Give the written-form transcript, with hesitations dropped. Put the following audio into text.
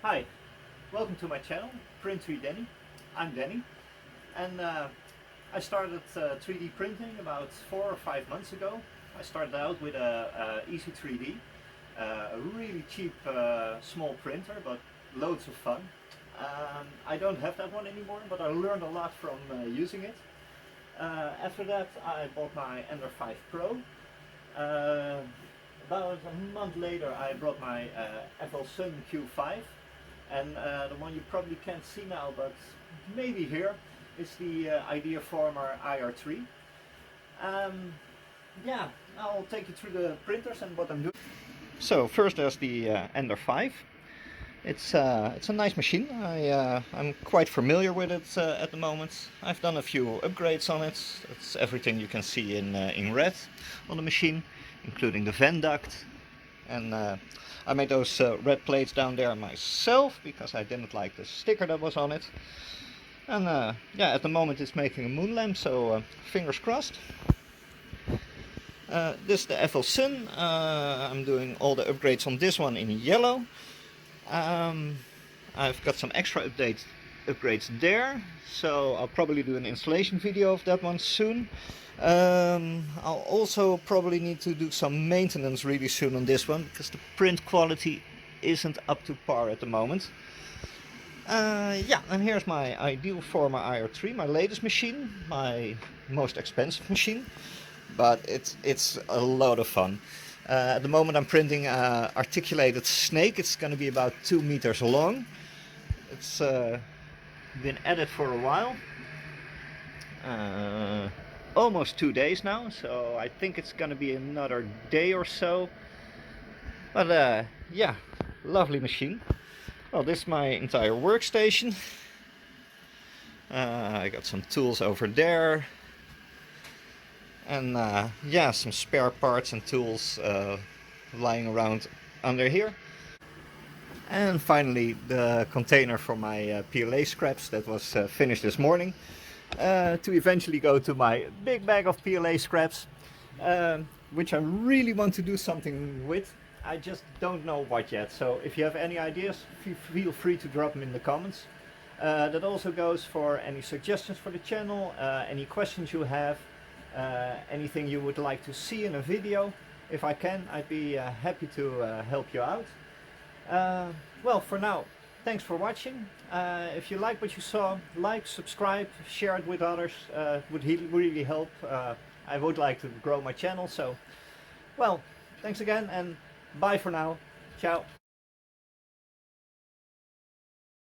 Hi, welcome to my channel, Print3 Danny. I'm Danny, and I started 3D printing about 4 or 5 months ago. I started out with a Easy3D, a really cheap small printer, but loads of fun. I don't have that one anymore, but I learned a lot from using it. After that, I bought my Ender 5 Pro. About a month later, I brought my FL Sun Q5. And the one you probably can't see now, but maybe here, is the Ideaformer IR3. Yeah, I'll take you through the printers and what I'm doing. So first there's the Ender 5. It's a nice machine. I'm quite familiar with it at the moment. I've done a few upgrades on it. It's everything you can see in red on the machine, including the vent duct. And I made those red plates down there myself because I didn't like the sticker that was on it. And yeah, at the moment it's making a moon lamp, so fingers crossed. This is the FL Sun. I'm doing all the upgrades on this one in yellow. I've got some extra upgrades there, so I'll probably do an installation video of that one soon. I'll also probably need to do some maintenance really soon on this one because the print quality isn't up to par at the moment. Yeah, and here's my Ideaformer IR3, my latest machine, my most expensive machine, but it's a lot of fun. At the moment I'm printing an articulated snake. It's going to be about 2 meters long. It's been at it for a while. Almost 2 days now, so I think it's gonna be another day or so. But yeah, lovely machine. Well, this is my entire workstation. I got some tools over there, and yeah, some spare parts and tools lying around under here. And finally the container for my PLA scraps that was finished this morning. To eventually go to my big bag of PLA scraps, which I really want to do something with. I just don't know what yet, so if you have any ideas, feel free to drop them in the comments. That also goes for any suggestions for the channel, any questions you have, anything you would like to see in a video. If I can, I'd be happy to help you out. Well, for now, thanks for watching. If you like what you saw, like, subscribe, share it with others. Would really help. I would like to grow my channel. So, well, thanks again and bye for now. Ciao.